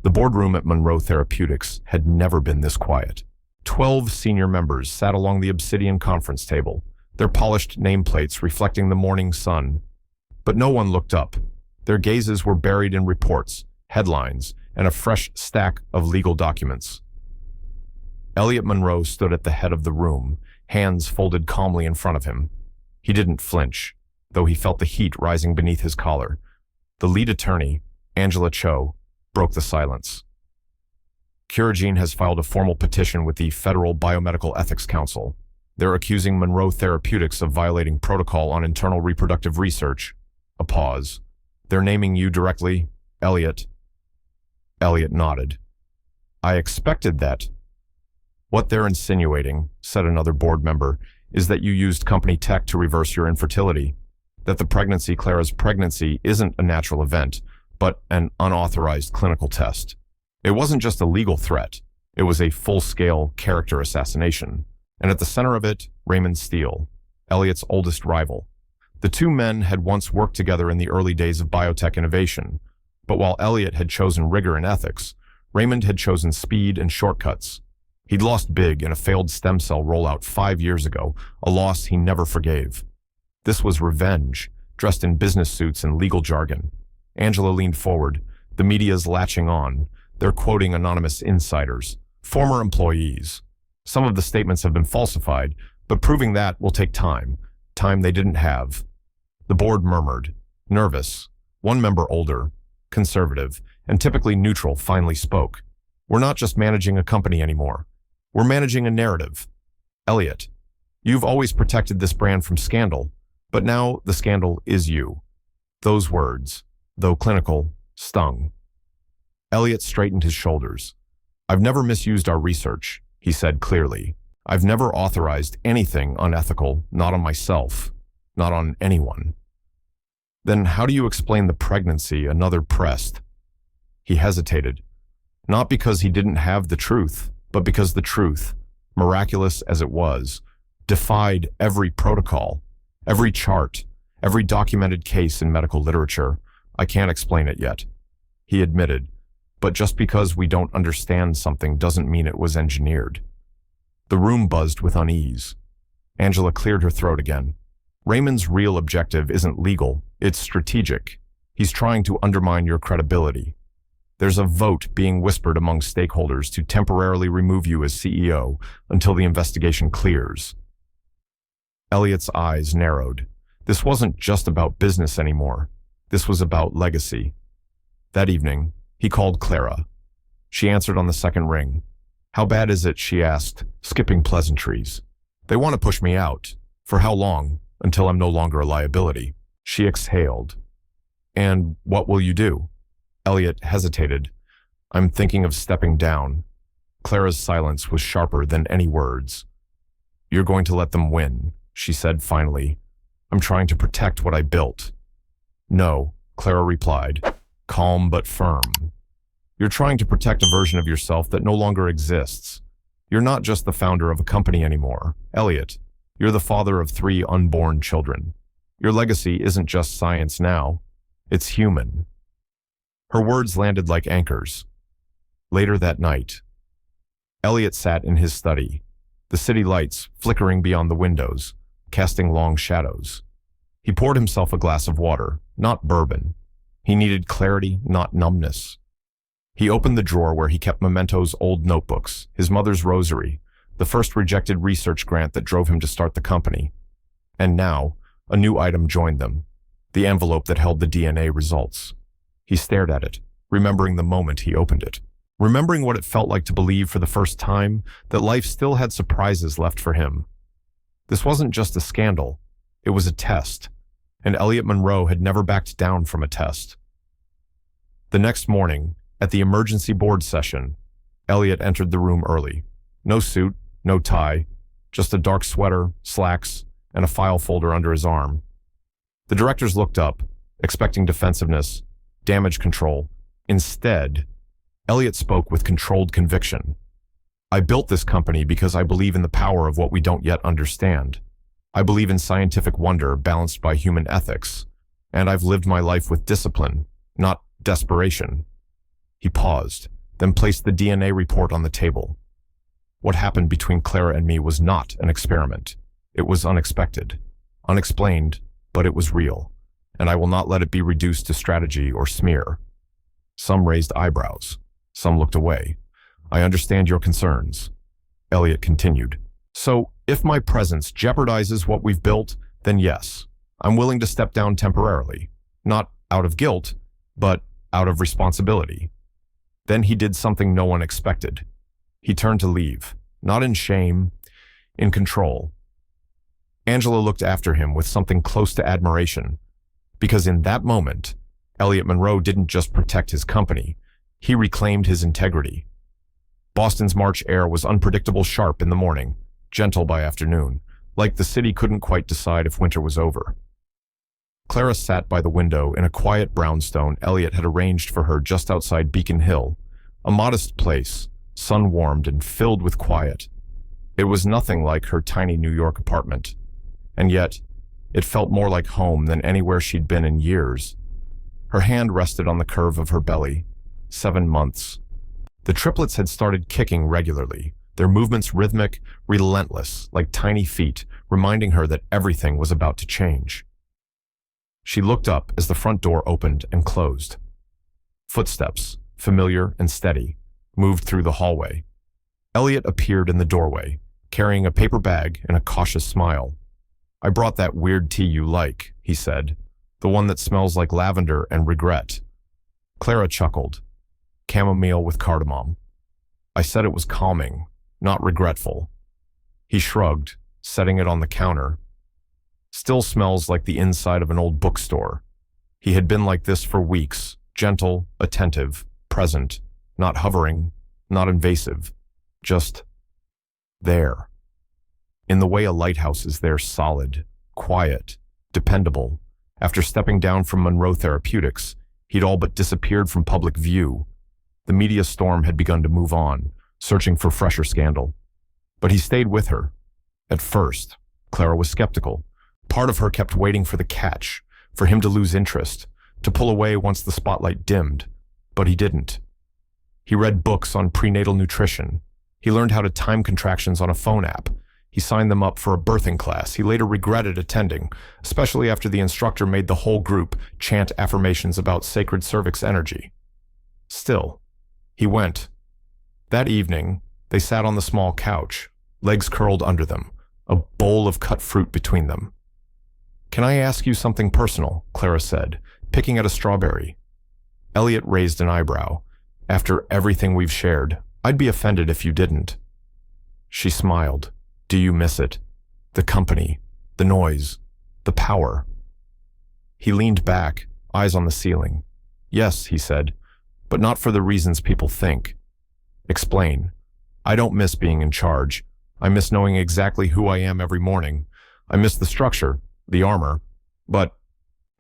The boardroom at Monroe Therapeutics had never been this quiet. 12 senior members sat along the obsidian conference table, their polished nameplates reflecting the morning sun. But no one looked up. Their gazes were buried in reports, headlines, and a fresh stack of legal documents. Elliot Monroe stood at the head of the room, hands folded calmly in front of him. He didn't flinch, though he felt the heat rising beneath his collar. The lead attorney, Angela Cho, broke the silence. Curigene has filed a formal petition with the Federal Biomedical Ethics Council. They're accusing Monroe Therapeutics of violating protocol on internal reproductive research. A pause. "They're naming you directly, Elliot." Elliot nodded. "I expected that." "What they're insinuating," said another board member, "is that you used company tech to reverse your infertility. That the pregnancy, Clara's pregnancy, isn't a natural event, but an unauthorized clinical test. It wasn't just a legal threat. It was a full-scale character assassination. And at the center of it, Raymond Steele, Elliot's oldest rival. The 2 men had once worked together in the early days of biotech innovation. But while Elliot had chosen rigor and ethics, Raymond had chosen speed and shortcuts. He'd lost big in a failed stem cell rollout 5 years ago, a loss he never forgave. This was revenge, dressed in business suits and legal jargon. Angela leaned forward, the media's latching on. They're quoting anonymous insiders, former employees. Some of the statements have been falsified, but proving that will take time they didn't have. The board murmured, nervous. One member, older, conservative, and typically neutral, finally spoke. "We're not just managing a company anymore. We're managing a narrative. Elliot, you've always protected this brand from scandal, but now the scandal is you." Those words, though clinical, stung. Elliot straightened his shoulders. "I've never misused our research," he said clearly. "I've never authorized anything unethical, not on myself, not on anyone." "Then how do you explain the pregnancy?" another pressed. He hesitated, not because he didn't have the truth, but because the truth, miraculous as it was, defied every protocol, every chart, every documented case in medical literature. "I can't explain it yet," he admitted, "but just because we don't understand something doesn't mean it was engineered." The room buzzed with unease. Angela cleared her throat again. "Raymond's real objective isn't legal, it's strategic. He's trying to undermine your credibility. There's a vote being whispered among stakeholders to temporarily remove you as CEO until the investigation clears." Elliot's eyes narrowed. This wasn't just about business anymore. This was about legacy. That evening, he called Clara. She answered on the second ring. "How bad is it?" she asked, skipping pleasantries. "They want to push me out. For how long? Until I'm no longer a liability." She exhaled. "And what will you do?" Elliot hesitated. I'm thinking of stepping down. Clara's silence was sharper than any words. You're going to let them win, she said finally. I'm trying to protect what I built. No, Clara replied, calm but firm. You're trying to protect a version of yourself that no longer exists. You're not just the founder of a company anymore, Elliot. You're the father of 3 unborn children. Your legacy isn't just science now, it's human. Her words landed like anchors. Later that night, Elliot sat in his study, the city lights flickering beyond the windows, casting long shadows. He poured himself a glass of water, not bourbon. He needed clarity, not numbness. He opened the drawer where he kept Memento's old notebooks, his mother's rosary, the first rejected research grant that drove him to start the company. And now, a new item joined them, the envelope that held the DNA results. He stared at it, remembering the moment he opened it, remembering what it felt like to believe for the first time that life still had surprises left for him. This wasn't just a scandal, it was a test, and Elliot Monroe had never backed down from a test. The next morning, at the emergency board session, Elliot entered the room early. No suit, no tie, just a dark sweater, slacks, and a file folder under his arm. The directors looked up, expecting defensiveness, damage control. Instead, Elliot spoke with controlled conviction. I built this company because I believe in the power of what we don't yet understand. I believe in scientific wonder balanced by human ethics, and I've lived my life with discipline, not desperation. He paused, then placed the DNA report on the table. What happened between Clara and me was not an experiment. It was unexpected, unexplained, but it was real, and I will not let it be reduced to strategy or smear. Some raised eyebrows. Some looked away. I understand your concerns. Elliot continued. So, if my presence jeopardizes what we've built, then yes, I'm willing to step down temporarily. Not out of guilt, but out of responsibility. Then he did something no one expected. He turned to leave, not in shame, in control. Angela looked after him with something close to admiration, because in that moment, Elliot Monroe didn't just protect his company, he reclaimed his integrity. Boston's March air was unpredictable sharp in the morning, gentle by afternoon, like the city couldn't quite decide if winter was over. Clara sat by the window in a quiet brownstone Elliot had arranged for her just outside Beacon Hill, a modest place, sun-warmed and filled with quiet. It was nothing like her tiny New York apartment, and yet it felt more like home than anywhere she'd been in years. Her hand rested on the curve of her belly. 7 months. The triplets had started kicking regularly, their movements rhythmic, relentless, like tiny feet, reminding her that everything was about to change. She looked up as the front door opened and closed. Footsteps, familiar and steady, moved through the hallway. Elliot appeared in the doorway, carrying a paper bag and a cautious smile. I brought that weird tea you like, he said, the one that smells like lavender and regret. Clara chuckled. Chamomile with cardamom. I said it was calming, not regretful. He shrugged, setting it on the counter. Still smells like the inside of an old bookstore. He had been like this for weeks, gentle, attentive, present, not hovering, not invasive, just there. In the way a lighthouse is there, solid, quiet, dependable. After stepping down from Monroe Therapeutics, he'd all but disappeared from public view. The media storm had begun to move on, searching for fresher scandal. But he stayed with her. At first, Clara was skeptical. Part of her kept waiting for the catch, for him to lose interest, to pull away once the spotlight dimmed. But he didn't. He read books on prenatal nutrition. He learned how to time contractions on a phone app. He signed them up for a birthing class he later regretted attending, especially after the instructor made the whole group chant affirmations about sacred cervix energy. Still, he went. That evening, they sat on the small couch, legs curled under them, a bowl of cut fruit between them. Can I ask you something personal? Clara said, picking at a strawberry. Elliot raised an eyebrow. After everything we've shared, I'd be offended if you didn't. She smiled. Do you miss it? The company, the noise, the power. He leaned back, eyes on the ceiling. Yes, he said, but not for the reasons people think. Explain. I don't miss being in charge. I miss knowing exactly who I am every morning. I miss the structure, the armor. But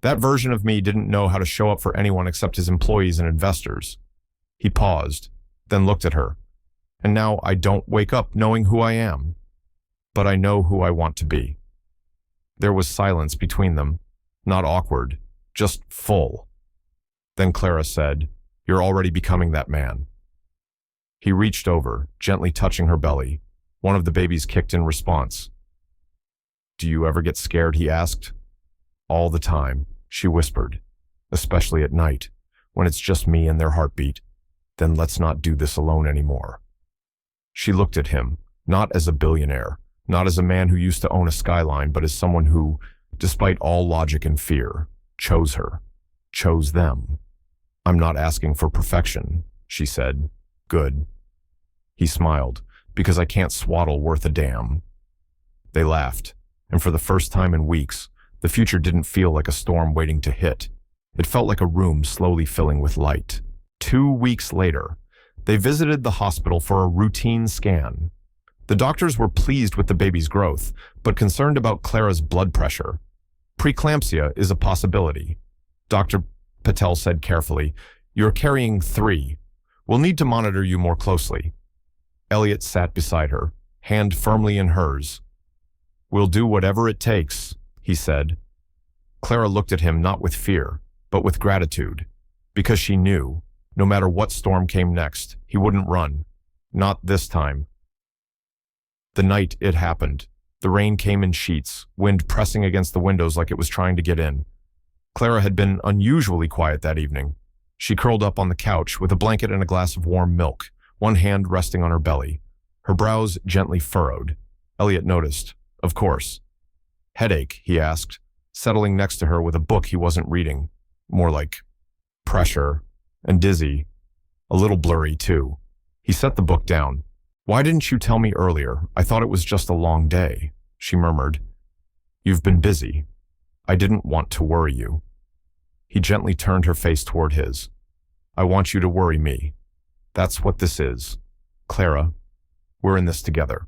that version of me didn't know how to show up for anyone except his employees and investors. He paused, then looked at her. And now I don't wake up knowing who I am, but I know who I want to be. There was silence between them, not awkward, just full. Then Clara said, "You're already becoming that man." He reached over, gently touching her belly. One of the babies kicked in response. "Do you ever get scared?" he asked. "All the time," she whispered, "especially at night, when it's just me and their heartbeat. Then let's not do this alone anymore." She looked at him, not as a billionaire, not as a man who used to own a skyline, but as someone who, despite all logic and fear, chose her, chose them. "I'm not asking for perfection," she said. "Good." He smiled, "Because I can't swaddle worth a damn." They laughed, and for the first time in weeks, the future didn't feel like a storm waiting to hit. It felt like a room slowly filling with light. 2 weeks later, they visited the hospital for a routine scan. The doctors were pleased with the baby's growth, but concerned about Clara's blood pressure. "Preeclampsia is a possibility," Dr. Patel said carefully. "You're carrying 3. We'll need to monitor you more closely." Elliot sat beside her, hand firmly in hers. "We'll do whatever it takes," he said. Clara looked at him not with fear, but with gratitude, because she knew, no matter what storm came next, he wouldn't run. Not this time. The night it happened, the rain came in sheets, wind pressing against the windows like it was trying to get in. Clara had been unusually quiet that evening. She curled up on the couch with a blanket and a glass of warm milk, one hand resting on her belly, her brows gently furrowed. Elliot noticed, of course. "Headache?" he asked, settling next to her with a book he wasn't reading. More like pressure, and dizzy. A little blurry, too. He set the book down. "Why didn't you tell me earlier? I thought it was just a long day," she murmured. "You've been busy. I didn't want to worry you." He gently turned her face toward his. "I want you to worry me. That's what this is. Clara, we're in this together."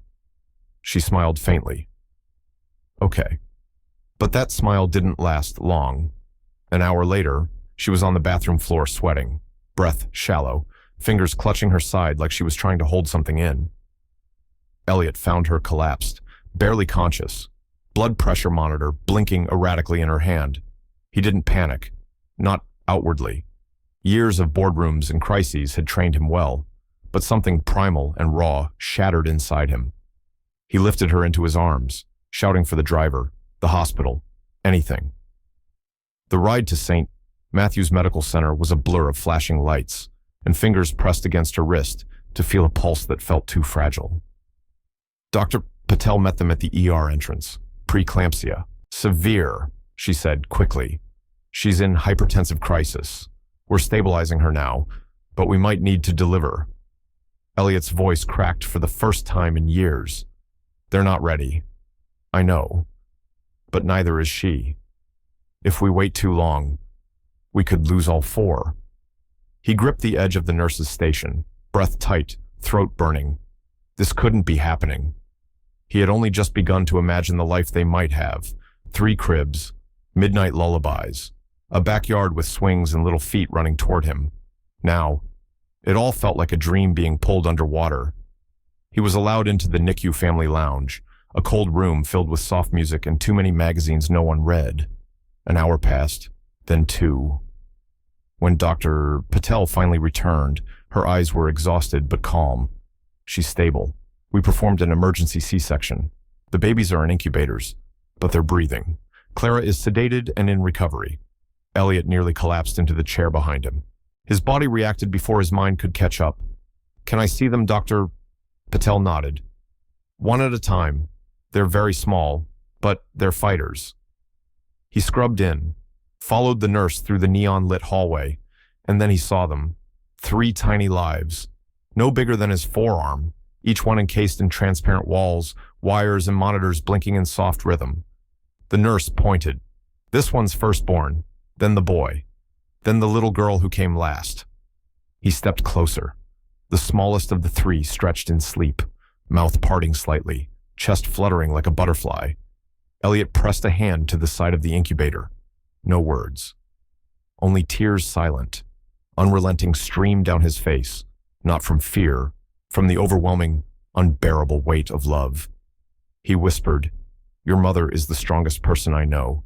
She smiled faintly. "Okay." But that smile didn't last long. An hour later, she was on the bathroom floor sweating, breath shallow, fingers clutching her side like she was trying to hold something in. Elliot found her collapsed, barely conscious, blood pressure monitor blinking erratically in her hand. He didn't panic, not outwardly. Years of boardrooms and crises had trained him well, but something primal and raw shattered inside him. He lifted her into his arms, shouting for the driver, the hospital, anything. The ride to St. Matthew's Medical Center was a blur of flashing lights, and fingers pressed against her wrist to feel a pulse that felt too fragile. Dr. Patel met them at the ER entrance. "Preeclampsia. Severe," she said quickly. "She's in hypertensive crisis. We're stabilizing her now, but we might need to deliver." Elliot's voice cracked for the first time in years. "They're not ready. I know. But neither is she. If we wait too long, we could lose all 4. He gripped the edge of the nurse's station, breath tight, throat burning. This couldn't be happening. He had only just begun to imagine the life they might have. 3 cribs, midnight lullabies, a backyard with swings and little feet running toward him. Now, it all felt like a dream being pulled underwater. He was allowed into the NICU family lounge, a cold room filled with soft music and too many magazines no one read. An hour passed, then 2. When Dr. Patel finally returned, her eyes were exhausted but calm. "She's stable. We performed an emergency C-section. The babies are in incubators, but they're breathing. Clara is sedated and in recovery." Elliot nearly collapsed into the chair behind him. His body reacted before his mind could catch up. "Can I see them, Dr. Patel nodded. "One at a time. They're very small, but they're fighters." He scrubbed in, followed the nurse through the neon-lit hallway, and then he saw them. 3 tiny lives, no bigger than his forearm, each one encased in transparent walls, wires and monitors blinking in soft rhythm. The nurse pointed. "This one's firstborn, then the boy, then the little girl who came last." He stepped closer. The smallest of the three stretched in sleep, mouth parting slightly, chest fluttering like a butterfly. Elliot pressed a hand to the side of the incubator. No words. Only tears silent, unrelenting streamed down his face, not from fear, from the overwhelming, unbearable weight of love. He whispered, "Your mother is the strongest person I know,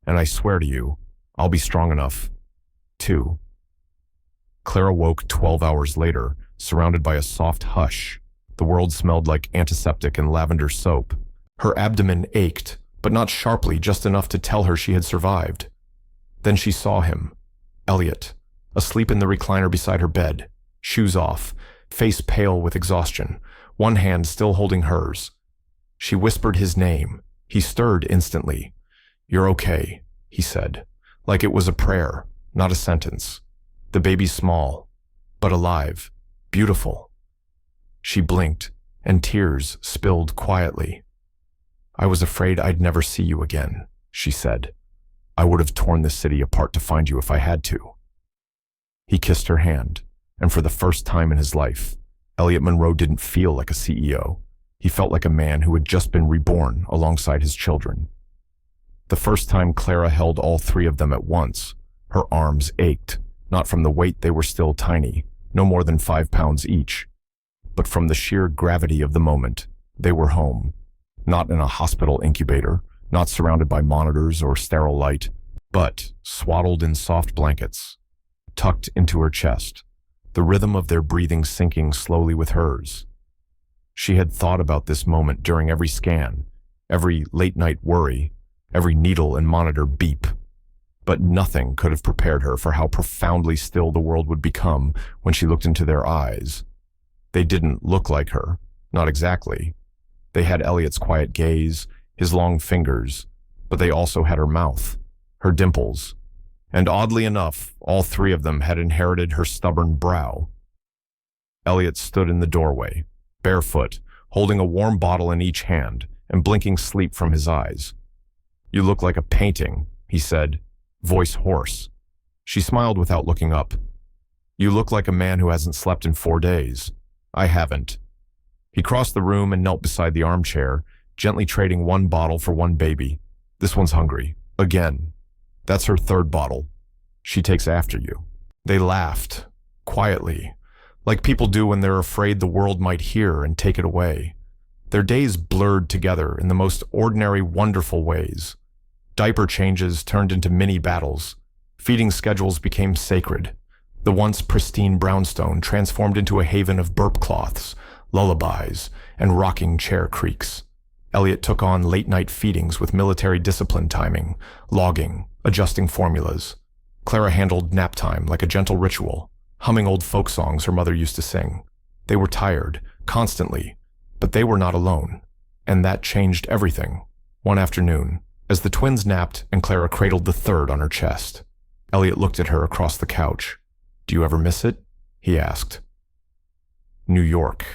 and I swear to you, I'll be strong enough, too." Clara woke 12 hours later, surrounded by a soft hush. The world smelled like antiseptic and lavender soap. Her abdomen ached, but not sharply, just enough to tell her she had survived. Then she saw him, Elliot, asleep in the recliner beside her bed, shoes off, face pale with exhaustion, one hand still holding hers. She whispered his name. He stirred instantly. "You're okay," he said, like it was a prayer, not a sentence. "The baby's small, but alive, beautiful." She blinked, and tears spilled quietly. "I was afraid I'd never see you again," she said. "I would have torn this city apart to find you if I had to." He kissed her hand, and for the first time in his life, Elliot Monroe didn't feel like a CEO. He felt like a man who had just been reborn alongside his children. The first time Clara held all three of them at once, her arms ached, not from the weight they were still tiny, no more than 5 pounds each, but from the sheer gravity of the moment. They were home, not in a hospital incubator, not surrounded by monitors or sterile light, but swaddled in soft blankets, tucked into her chest, the rhythm of their breathing syncing slowly with hers. She had thought about this moment during every scan, every late-night worry, every needle and monitor beep. But nothing could have prepared her for how profoundly still the world would become when she looked into their eyes. They didn't look like her, not exactly. They had Elliot's quiet gaze, his long fingers, but they also had her mouth, her dimples. And oddly enough, all three of them had inherited her stubborn brow. Elliot stood in the doorway, barefoot, holding a warm bottle in each hand and blinking sleep from his eyes. "You look like a painting," he said, voice hoarse. She smiled without looking up. "You look like a man who hasn't slept in 4 days. I haven't." He crossed the room and knelt beside the armchair, gently trading one bottle for one baby. "This one's hungry. Again. That's her 3rd bottle. She takes after you." They laughed, quietly, like people do when they're afraid the world might hear and take it away. Their days blurred together in the most ordinary, wonderful ways. Diaper changes turned into mini battles. Feeding schedules became sacred. The once pristine brownstone transformed into a haven of burp cloths, lullabies, and rocking chair creaks. Elliot took on late-night feedings with military discipline timing, logging, adjusting formulas. Clara handled nap time like a gentle ritual, humming old folk songs her mother used to sing. They were tired, constantly, but they were not alone. And that changed everything. One afternoon, as the twins napped and Clara cradled the 3rd on her chest, Elliot looked at her across the couch. "Do you ever miss it?" he asked. "New York."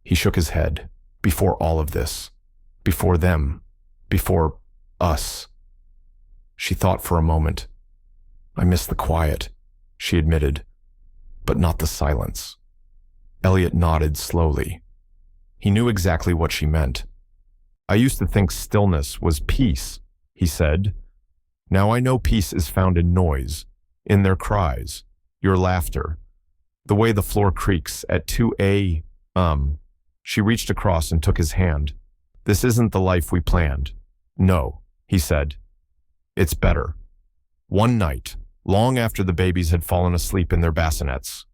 He shook his head. "Before all of this. Before them. Before us." She thought for a moment. "I miss the quiet," she admitted, "but not the silence." Elliot nodded slowly. He knew exactly what she meant. "I used to think stillness was peace," he said. "Now I know peace is found in noise, in their cries, your laughter, the way the floor creaks at 2 a.m. She reached across and took his hand. "This isn't the life we planned." "No," he said. "It's better." One night, long after the babies had fallen asleep in their bassinets,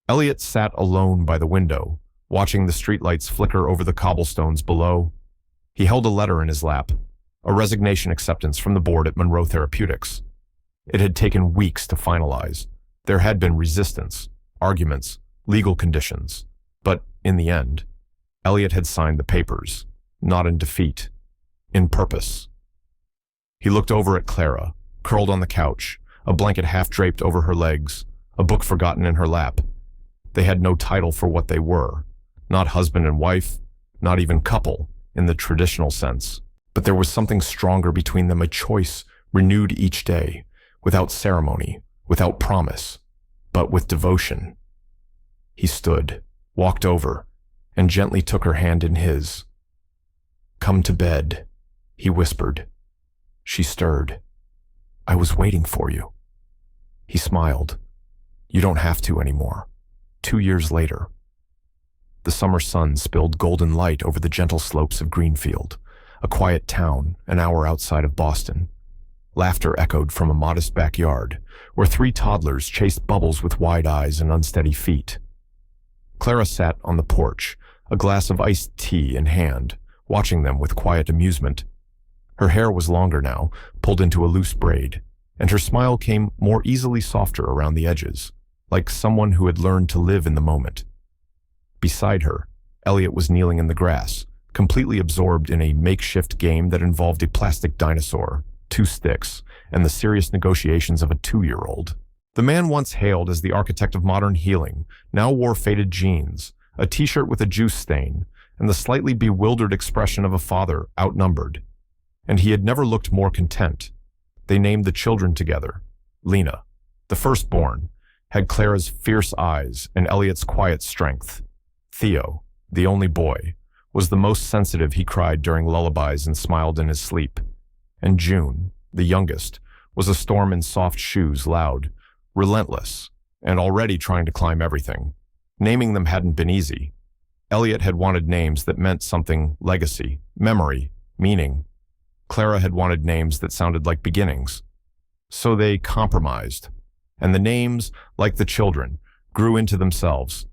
Elliot sat alone by the window, watching the streetlights flicker over the cobblestones below. He held a letter in his lap, a resignation acceptance from the board at Monroe Therapeutics. It had taken weeks to finalize. There had been resistance, arguments, legal conditions, but in the end, Elliot had signed the papers, not in defeat, in purpose. He looked over at Clara, curled on the couch, a blanket half draped over her legs, a book forgotten in her lap. They had no title for what they were, not husband and wife, not even couple in the traditional sense. But there was something stronger between them, a choice renewed each day, without ceremony, without promise. but with devotion. He stood, walked over, and gently took her hand in his. "Come to bed," he whispered. She stirred. "I was waiting for you." He smiled. "You don't have to anymore." 2 years later. The summer sun spilled golden light over the gentle slopes of Greenfield, a quiet town an hour outside of Boston. Laughter echoed from a modest backyard, where 3 toddlers chased bubbles with wide eyes and unsteady feet. Clara sat on the porch, a glass of iced tea in hand, watching them with quiet amusement. Her hair was longer now, pulled into a loose braid, and her smile came more easily softer around the edges, like someone who had learned to live in the moment. Beside her, Elliot was kneeling in the grass, completely absorbed in a makeshift game that involved a plastic dinosaur, 2 sticks, and the serious negotiations of a 2-year-old. The man once hailed as the architect of modern healing now wore faded jeans, a t-shirt with a juice stain, and the slightly bewildered expression of a father outnumbered. And he had never looked more content. They named the children together. Lena, the firstborn, had Clara's fierce eyes and Elliot's quiet strength. Theo, the only boy, was the most sensitive. He cried during lullabies and smiled in his sleep. And June, the youngest, was a storm in soft shoes, loud, relentless, and already trying to climb everything. Naming them hadn't been easy. Elliot had wanted names that meant something: legacy, memory, meaning. Clara had wanted names that sounded like beginnings. So they compromised, and the names, like the children, grew into themselves.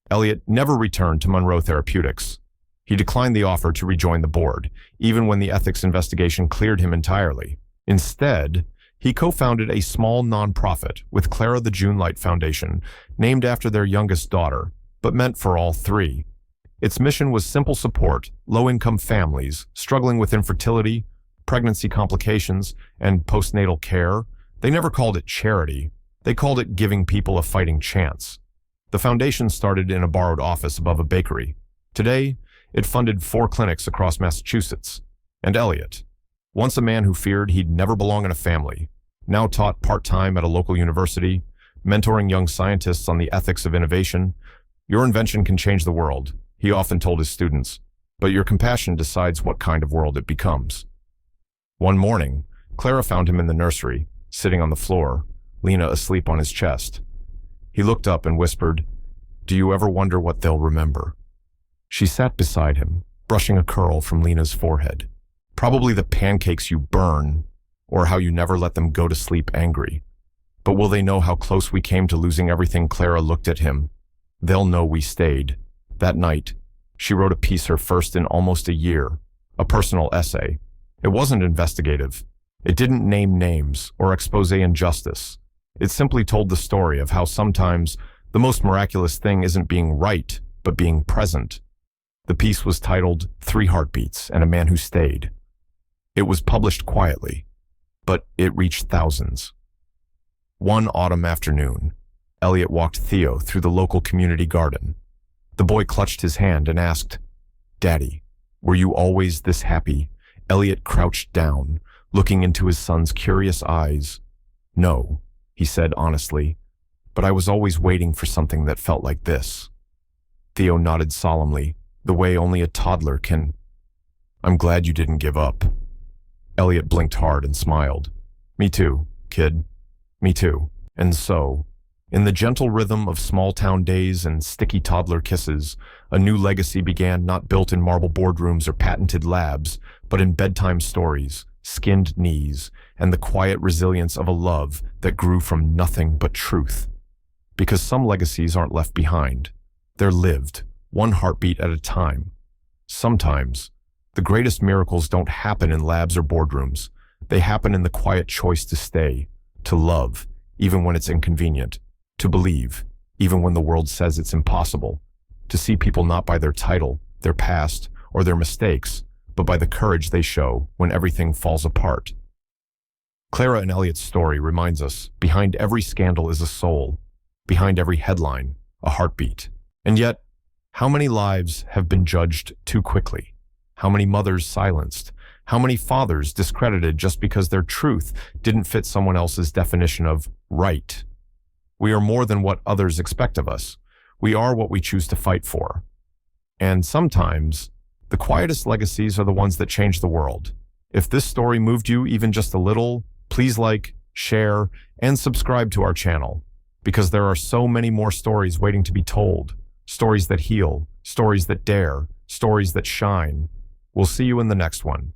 Elliot never returned to Monroe Therapeutics. He declined the offer to rejoin the board, even when the ethics investigation cleared him entirely. Instead, he co-founded a small nonprofit with Clara the Junelight Foundation, named after their youngest daughter, but meant for all 3. Its mission was simple support, low-income families struggling with infertility, pregnancy complications, and postnatal care. They never called it charity. They called it giving people a fighting chance. The foundation started in a borrowed office above a bakery. Today, it funded 4 clinics across Massachusetts. And Elliot, once a man who feared he'd never belong in a family, now taught part-time at a local university, mentoring young scientists on the ethics of innovation. "Your invention can change the world," he often told his students, "but your compassion decides what kind of world it becomes." One morning, Clara found him in the nursery, sitting on the floor, Lena asleep on his chest. He looked up and whispered, "Do you ever wonder what they'll remember?" She sat beside him, brushing a curl from Lena's forehead. "Probably the pancakes you burn, or how you never let them go to sleep angry. But will they know how close we came to losing everything?" Clara looked at him. "They'll know we stayed." That night, she wrote a piece, her first in almost a year, a personal essay. It wasn't investigative. It didn't name names or expose injustice. It simply told the story of how sometimes the most miraculous thing isn't being right, but being present. The piece was titled 3 Heartbeats and a Man Who Stayed. It was published quietly, but it reached thousands. One autumn afternoon, Elliot walked Theo through the local community garden. The boy clutched his hand and asked, "Daddy, were you always this happy?" Elliot crouched down, looking into his son's curious eyes. "No," he said honestly, "but I was always waiting for something that felt like this." Theo nodded solemnly, the way only a toddler can. "I'm glad you didn't give up." Elliot blinked hard and smiled. "Me too, kid. Me too." And so, in the gentle rhythm of small-town days and sticky toddler kisses, a new legacy began, not built in marble boardrooms or patented labs, but in bedtime stories, skinned knees, and the quiet resilience of a love that grew from nothing but truth. Because some legacies aren't left behind. They're lived, one heartbeat at a time. Sometimes, the greatest miracles don't happen in labs or boardrooms. They happen in the quiet choice to stay, to love, even when it's inconvenient, to believe, even when the world says it's impossible, to see people not by their title, their past, or their mistakes, but by the courage they show when everything falls apart. Clara and Elliot's story reminds us, behind every scandal is a soul, behind every headline, a heartbeat. And yet, how many lives have been judged too quickly? How many mothers silenced? How many fathers discredited just because their truth didn't fit someone else's definition of right? We are more than what others expect of us. We are what we choose to fight for. And sometimes, the quietest legacies are the ones that change the world. If this story moved you even just a little, please like, share, and subscribe to our channel, because there are so many more stories waiting to be told. Stories that heal, stories that dare, stories that shine. We'll see you in the next one.